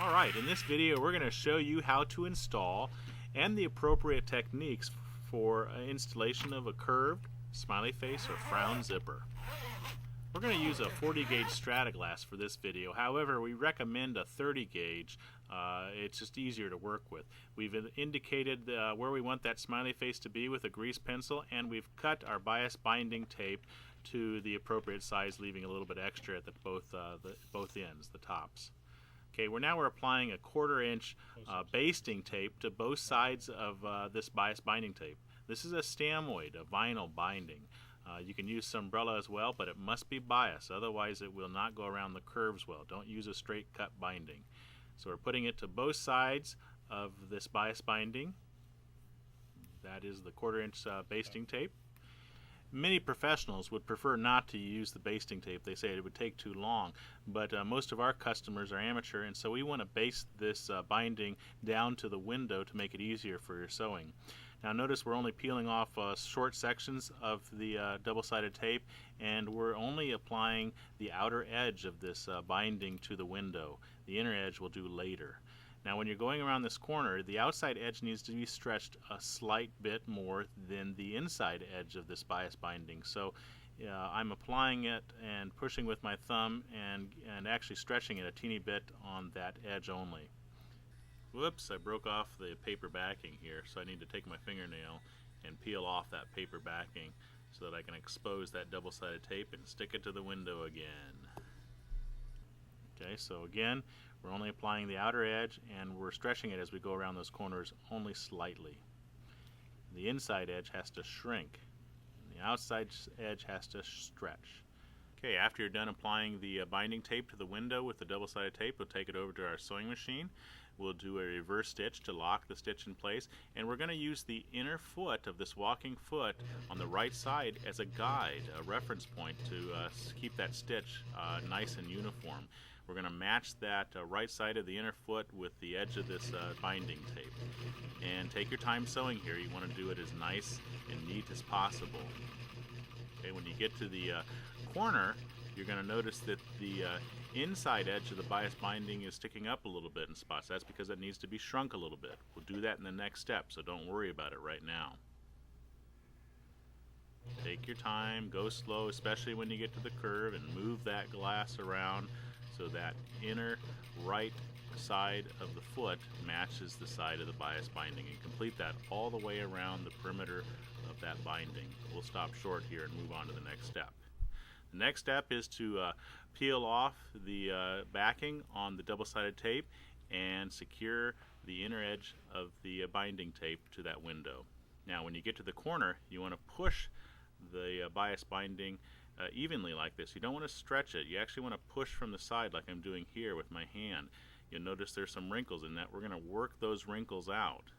Alright, in this video we're going to show you how to install and the appropriate techniques for installation of a curved, smiley face, or frown zipper. We're going to use a 40 gauge Strata-Glass for this video. However, we recommend a 30 gauge. It's just easier to work with. We've indicated where we want that smiley face to be with a grease pencil, and we've cut our bias binding tape to the appropriate size, leaving a little bit extra at both ends, the tops. Okay, we're applying a 1/4 inch basting tape to both sides of this bias binding tape. This is a stamoid, a vinyl binding. You can use Sunbrella as well, but it must be bias, otherwise it will not go around the curves well. Don't use a straight cut binding. So we're putting it to both sides of this bias binding. That is the 1/4 inch basting tape. Many professionals would prefer not to use the basting tape. They say it would take too long, but most of our customers are amateur, and so we want to baste this binding down to the window to make it easier for your sewing. Now notice we're only peeling off short sections of the double-sided tape, and we're only applying the outer edge of this binding to the window. The inner edge we'll do later. Now when you're going around this corner, the outside edge needs to be stretched a slight bit more than the inside edge of this bias binding. So I'm applying it and pushing with my thumb and actually stretching it a teeny bit on that edge only. Whoops, I broke off the paper backing here, so I need to take my fingernail and peel off that paper backing so that I can expose that double-sided tape and stick it to the window again. Okay, so again, we're only applying the outer edge, and we're stretching it as we go around those corners only slightly. The inside edge has to shrink, and the outside edge has to stretch. Okay, after you're done applying the binding tape to the window with the double-sided tape, we'll take it over to our sewing machine. We'll do a reverse stitch to lock the stitch in place, and we're going to use the inner foot of this walking foot on the right side as a guide, a reference point to keep that stitch nice and uniform. We're going to match that right side of the inner foot with the edge of this binding tape. And take your time sewing here. You want to do it as nice and neat as possible. Okay, when you get to the corner, you're going to notice that the inside edge of the bias binding is sticking up a little bit in spots. That's because it needs to be shrunk a little bit. We'll do that in the next step, so don't worry about it right now. Take your time, go slow, especially when you get to the curve, and move that glass around so that inner right side of the foot matches the side of the bias binding, and complete that all the way around the perimeter of that binding. We'll stop short here and move on to the next step. The next step is to peel off the backing on the double-sided tape and secure the inner edge of the binding tape to that window. Now when you get to the corner, you want to push the bias binding evenly like this. You don't want to stretch it. You actually want to push from the side like I'm doing here with my hand. You'll notice there's some wrinkles in that. We're going to work those wrinkles out.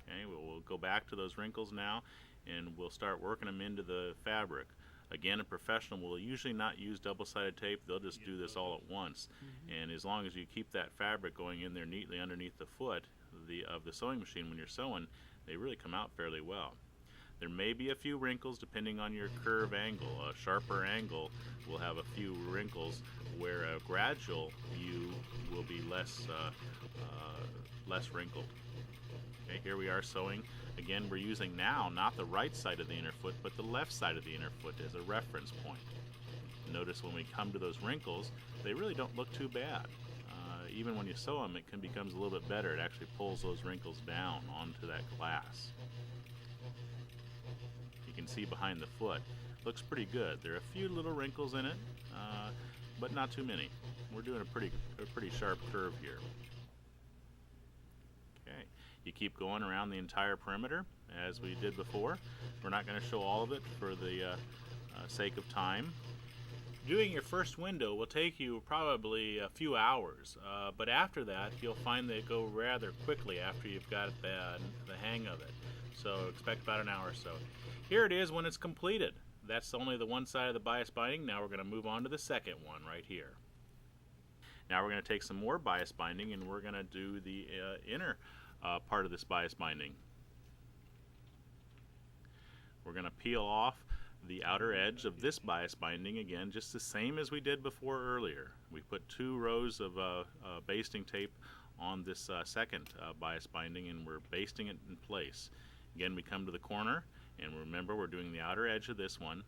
Okay, we'll go back to those wrinkles now, and we'll start working them into the fabric. Again, a professional will usually not use double-sided tape. They'll just do this all at once. And as long as you keep that fabric going in there neatly underneath the foot of the sewing machine when you're sewing, they really come out fairly well. There may be a few wrinkles depending on your curve angle. A sharper angle will have a few wrinkles, where a gradual view will be less wrinkled. Okay, here we are sewing. Again, we're using now not the right side of the inner foot, but the left side of the inner foot as a reference point. Notice when we come to those wrinkles, they really don't look too bad. Even when you sew them, it becomes a little bit better. It actually pulls those wrinkles down onto that glass. You can see behind the foot. Looks pretty good. There are a few little wrinkles in it, but not too many. We're doing a pretty sharp curve here. Okay, you keep going around the entire perimeter as we did before. We're not going to show all of it for the sake of time. Doing your first window will take you probably a few hours, but after that you'll find they go rather quickly after you've got the hang of it. So expect about an hour or so. Here it is when it's completed. That's only the one side of the bias binding. Now we're going to move on to the second one right here. Now we're going to take some more bias binding, and we're going to do the inner part of this bias binding. We're going to peel off the outer edge of this bias binding again, just the same as we did before earlier. We put 2 rows of basting tape on this second bias binding, and we're basting it in place. Again, we come to the corner, and remember we're doing the outer edge of this one.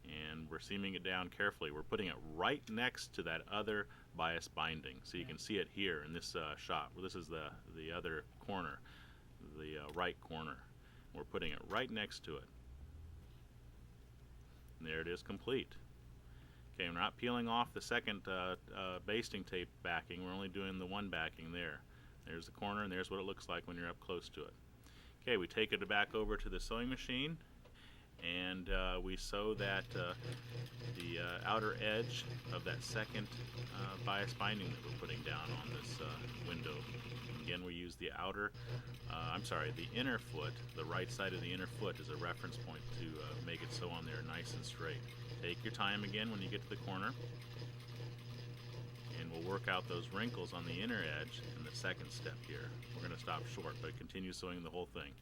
And we're seaming it down carefully. We're putting it right next to that other bias binding, so you can see it here in this shot. Well, this is the other corner, the right corner. We're putting it right next to it. And there it is, complete. Okay, we're not peeling off the second basting tape backing. We're only doing the one backing there. There's the corner, and there's what it looks like when you're up close to it. Okay, we take it back over to the sewing machine, and we sew that the outer edge of that second bias binding that we're putting down on this window. Again, we use the the inner foot. The right side of the inner foot is a reference point to make it sew on there nice and straight. Take your time again when you get to the corner, and we'll work out those wrinkles on the inner edge in the second step here. We're going to stop short, but continue sewing the whole thing.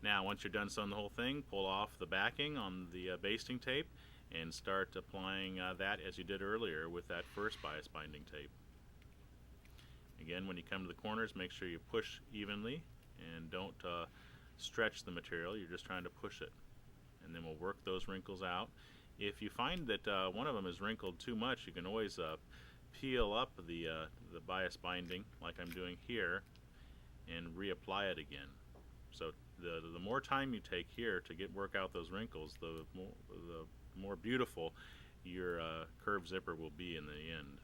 Now, once you're done sewing the whole thing, pull off the backing on the basting tape and start applying that as you did earlier with that first bias binding tape. Again, when you come to the corners, make sure you push evenly and don't stretch the material. You're just trying to push it. And then we'll work those wrinkles out. If you find that one of them is wrinkled too much, you can always peel up the bias binding like I'm doing here and reapply it again. So the more time you take here to work out those wrinkles, the more beautiful your curved zipper will be in the end.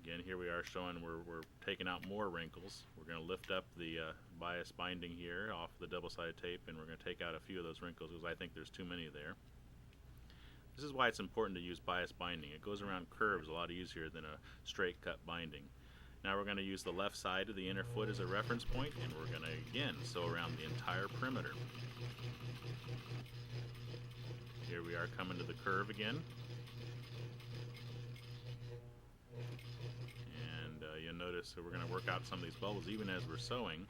Again, here we are showing we're taking out more wrinkles. We're going to lift up the bias binding here off the double-sided tape, and we're going to take out a few of those wrinkles because I think there's too many there. This is why it's important to use bias binding. It goes around curves a lot easier than a straight cut binding. Now we're going to use the left side of the inner foot as a reference point, and we're going to again sew around the entire perimeter. Here we are coming to the curve again. And you'll notice that we're going to work out some of these bubbles even as we're sewing.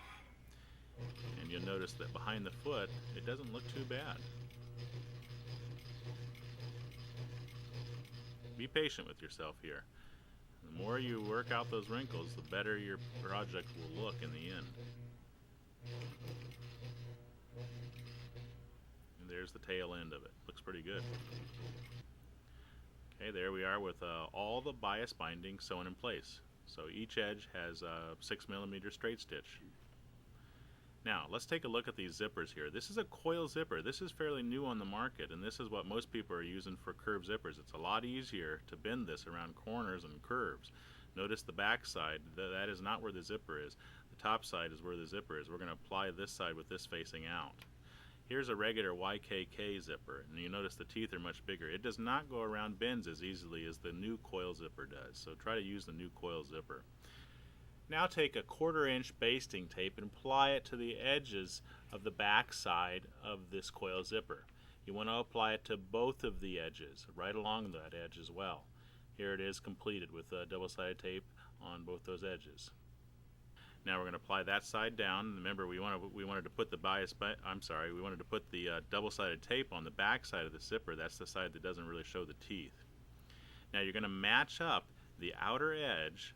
And you'll notice that behind the foot, it doesn't look too bad. Be patient with yourself here. The more you work out those wrinkles, the better your project will look in the end. And there's the tail end of it. Looks pretty good. Okay, there we are with all the bias binding sewn in place. So each edge has a 6mm straight stitch. Now, let's take a look at these zippers here. This is a coil zipper. This is fairly new on the market, and this is what most people are using for curved zippers. It's a lot easier to bend this around corners and curves. Notice the back side, that is not where the zipper is. The top side is where the zipper is. We're going to apply this side with this facing out. Here's a regular YKK zipper, and you notice the teeth are much bigger. It does not go around bends as easily as the new coil zipper does, so try to use the new coil zipper. Now take a 1/4 inch basting tape and apply it to the edges of the back side of this coil zipper. You want to apply it to both of the edges, right along that edge as well. Here it is completed with double-sided tape on both those edges. Now we're going to apply that side down. Remember, we wanted to put the double-sided tape on the back side of the zipper. That's the side that doesn't really show the teeth. Now you're going to match up the outer edge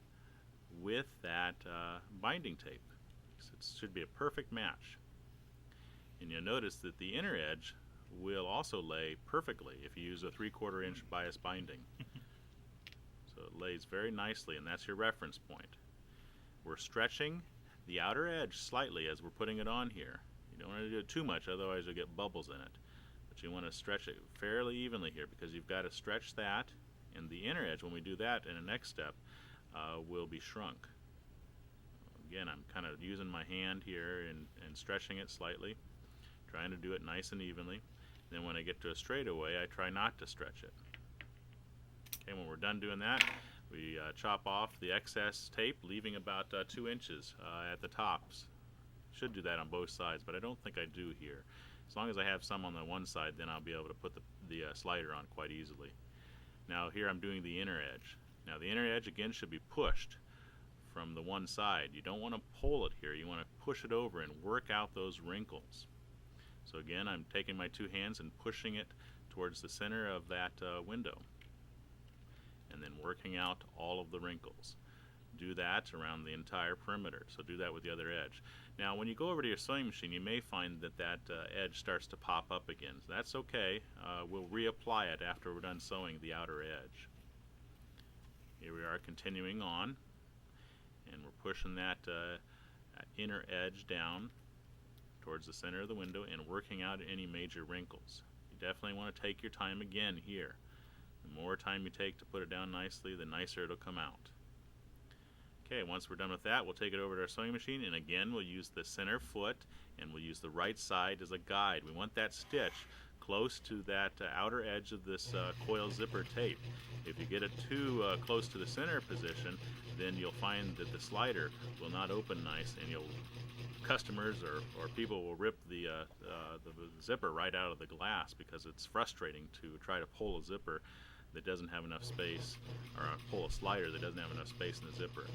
with that binding tape. So it should be a perfect match. And you'll notice that the inner edge will also lay perfectly if you use a 3/4 inch bias binding. So it lays very nicely, and that's your reference point. We're stretching the outer edge slightly as we're putting it on here. You don't want to do it too much, otherwise you'll get bubbles in it. But you want to stretch it fairly evenly here, because you've got to stretch that, and the inner edge, when we do that in the next step, will be shrunk. Again, I'm kind of using my hand here and stretching it slightly, trying to do it nice and evenly. Then when I get to a straightaway, I try not to stretch it. Okay, when we're done doing that, we chop off the excess tape, leaving about 2 inches at the tops. Should do that on both sides, but I don't think I do here. As long as I have some on the one side, then I'll be able to put the slider on quite easily. Now here I'm doing the inner edge. Now the inner edge again should be pushed from the one side. You don't want to pull it here. You want to push it over and work out those wrinkles. So again, I'm taking my two hands and pushing it towards the center of that window, and then working out all of the wrinkles. Do that around the entire perimeter. So do that with the other edge. Now when you go over to your sewing machine, you may find that that edge starts to pop up again. So that's okay. We'll reapply it after we're done sewing the outer edge. Here we are continuing on, and we're pushing that inner edge down towards the center of the window and working out any major wrinkles. You definitely want to take your time again here. The more time you take to put it down nicely, the nicer it'll come out. Okay, once we're done with that, we'll take it over to our sewing machine, and again we'll use the center foot and we'll use the right side as a guide. We want that stitch close to that outer edge of this coil zipper tape. If you get it too close to the center position, then you'll find that the slider will not open nice, and customers or people will rip the zipper right out of the glass, because it's frustrating to try to pull a zipper that doesn't have enough space, or pull a slider that doesn't have enough space in the zipper.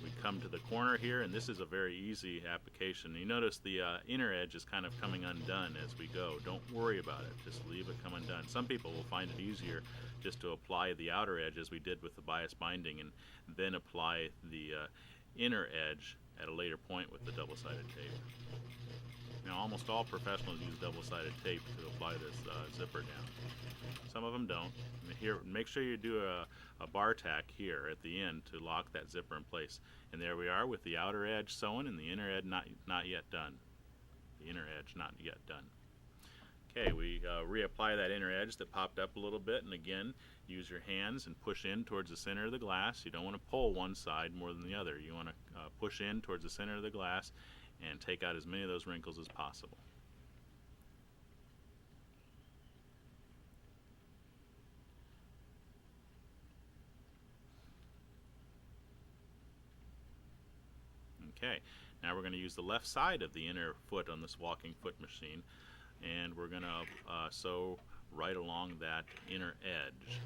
We come to the corner here, and this is a very easy application. You notice the inner edge is kind of coming undone as we go. Don't worry about it, just leave it come undone. Some people will find it easier just to apply the outer edge as we did with the bias binding, and then apply the inner edge at a later point with the double-sided tape. Now almost all professionals use double-sided tape to apply this zipper down. Some of them don't. Here, make sure you do a bar tack here at the end to lock that zipper in place. And there we are with the outer edge sewn and the inner edge not yet done. The inner edge not yet done. Okay, we reapply that inner edge that popped up a little bit, and again, use your hands and push in towards the center of the glass. You don't want to pull one side more than the other. You want to push in towards the center of the glass and take out as many of those wrinkles as possible. Okay, now we're going to use the left side of the inner foot on this walking foot machine, and we're going to sew right along that inner edge.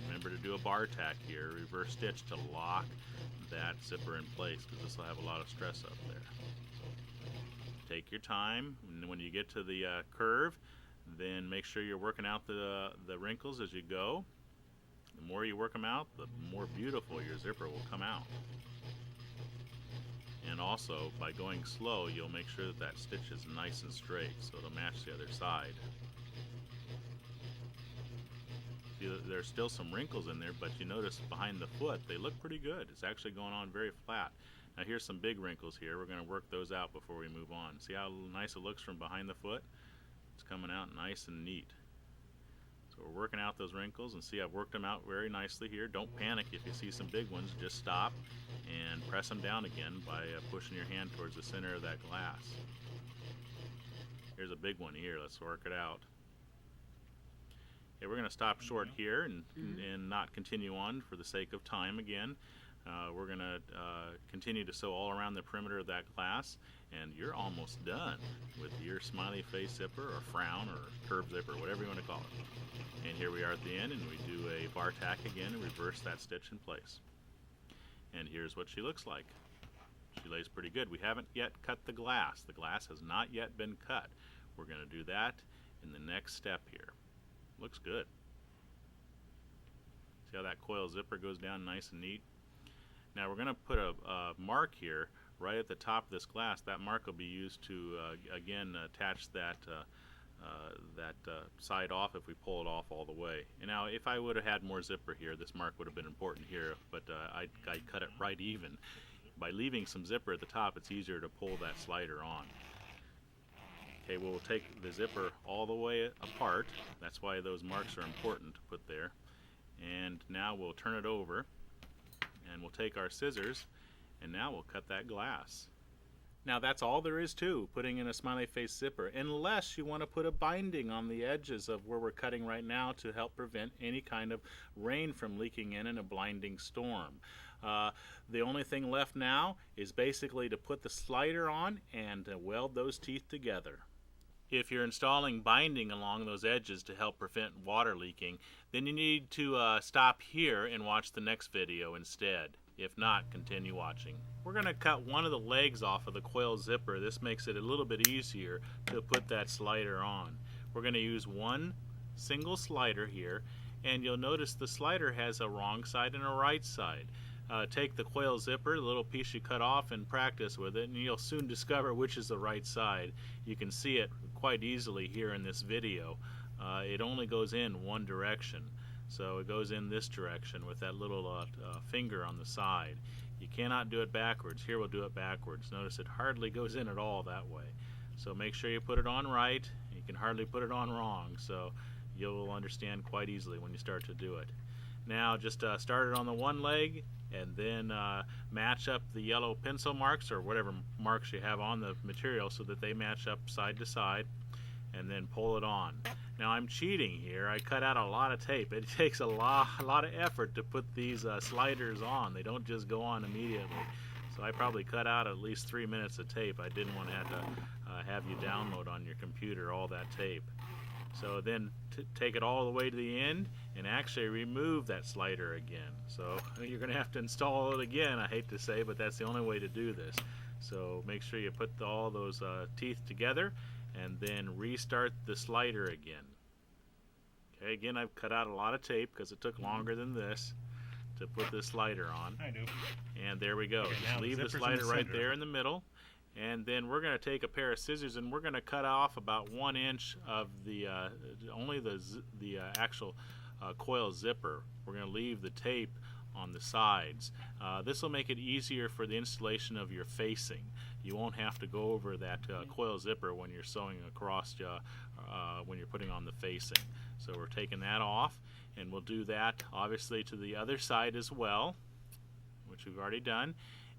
Remember to do a bar tack here, reverse stitch to lock that zipper in place, because this will have a lot of stress up there. Take your time, and when you get to the curve, then make sure you're working out the wrinkles as you go. The more you work them out, the more beautiful your zipper will come out. And also, by going slow, you'll make sure that that stitch is nice and straight, so it'll match the other side. See, there's still some wrinkles in there, but you notice behind the foot, they look pretty good. It's actually going on very flat. Now here's some big wrinkles here. We're going to work those out before we move on. See how nice it looks from behind the foot? It's coming out nice and neat. So we're working out those wrinkles, and see, I've worked them out very nicely here. Don't panic if you see some big ones. Just stop and press them down again by pushing your hand towards the center of that glass. Here's a big one here. Let's work it out. Okay, we're going to stop short here and not continue on for the sake of time again. We're going to continue to sew all around the perimeter of that glass, and you're almost done with your smiley face zipper, or frown, or curved zipper, whatever you want to call it. And here we are at the end, and we do a bar tack again and reverse that stitch in place. And here's what she looks like. She lays pretty good. We haven't yet cut the glass. The glass has not yet been cut. We're going to do that in the next step here. Looks good. See how that coil zipper goes down nice and neat? Now we're going to put a mark here right at the top of this glass. That mark will be used to again attach that side off if we pull it off all the way. And now if I would have had more zipper here, this mark would have been important here, but I cut it right even. By leaving some zipper at the top, it's easier to pull that slider on. Okay, we'll take the zipper all the way apart. That's why those marks are important to put there. And now we'll turn it over, and we'll take our scissors, and now we'll cut that glass. Now that's all there is to putting in a smiley face zipper, unless you want to put a binding on the edges of where we're cutting right now to help prevent any kind of rain from leaking in a blinding storm. The only thing left now is basically to put the slider on and weld those teeth together. If you're installing binding along those edges to help prevent water leaking, then you need to stop here and watch the next video instead. If not, continue watching. We're going to cut one of the legs off of the quail zipper. This makes it a little bit easier to put that slider on. We're going to use one single slider here, and you'll notice the slider has a wrong side and a right side. Take the quail zipper, the little piece you cut off, and practice with it, and you'll soon discover which is the right side. You can see it quite easily here in this video. It only goes in one direction. So it goes in this direction with that little finger on the side. You cannot do it backwards. Here we'll do it backwards. Notice it hardly goes in at all that way. So make sure you put it on right. You can hardly put it on wrong. So you'll understand quite easily when you start to do it. Now just start it on the one leg, and then match up the yellow pencil marks or whatever marks you have on the material so that they match up side to side, and then pull it on. Now I'm cheating here. I cut out a lot of tape. It takes a lot of effort to put these sliders on. They don't just go on immediately. So I probably cut out at least 3 minutes of tape. I didn't want to have you download on your computer all that tape. So then take it all the way to the end and actually remove that slider again. So you're going to have to install it again, I hate to say, but that's the only way to do this. So make sure you put all those teeth together and then restart the slider again. Okay, again, I've cut out a lot of tape because it took longer than this to put this slider on. I do. And there we go. Okay, just leave the slider right there in the middle. And then we're going to take a pair of scissors and we're going to cut off about 1 inch of the only the actual coil zipper. We're going to leave the tape on the sides. This will make it easier for the installation of your facing. You won't have to go over that coil zipper when you're sewing across when you're putting on the facing. So we're taking that off, and we'll do that obviously to the other side as well, which we've already done.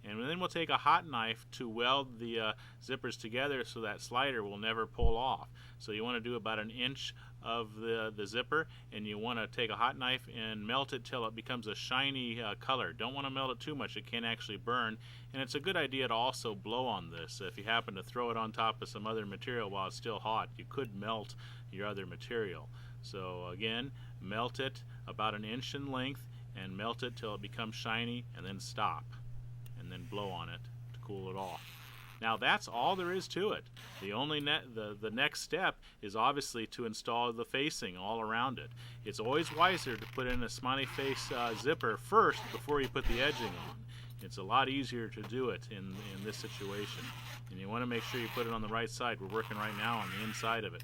And then we'll take a hot knife to weld the zippers together so that slider will never pull off. So you want to do about 1 inch of the zipper, and you want to take a hot knife and melt it till it becomes a shiny color. Don't want to melt it too much. It can actually burn. And it's a good idea to also blow on this. If you happen to throw it on top of some other material while it's still hot, you could melt your other material. So again, melt it about 1 inch in length and melt it till it becomes shiny, and then stop. And then blow on it to cool it off. Now that's all there is to it. The next step is obviously to install the facing all around it. It's always wiser to put in a smiley face zipper first before you put the edging on. It's a lot easier to do it in this situation. And you want to make sure you put it on the right side. We're working right now on the inside of it.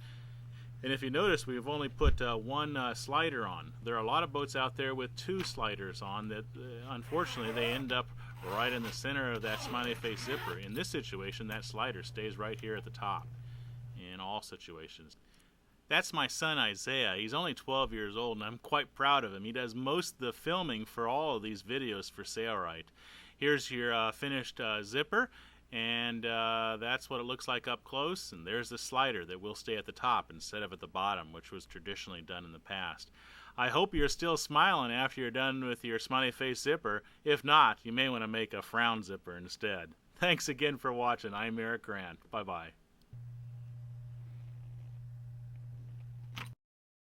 And if you notice, we've only put one slider on. There are a lot of boats out there with 2 sliders on that unfortunately they end up right in the center of that smiley face zipper. In this situation, that slider stays right here at the top in all situations. That's my son Isaiah. He's only 12 years old, and I'm quite proud of him. He does most of the filming for all of these videos for Sailrite. Here's your finished zipper, and that's what it looks like up close. And there's the slider that will stay at the top instead of at the bottom, which was traditionally done in the past. I hope you're still smiling after you're done with your smiley face zipper. If not, you may want to make a frown zipper instead. Thanks again for watching. I'm Eric Grant. Bye-bye.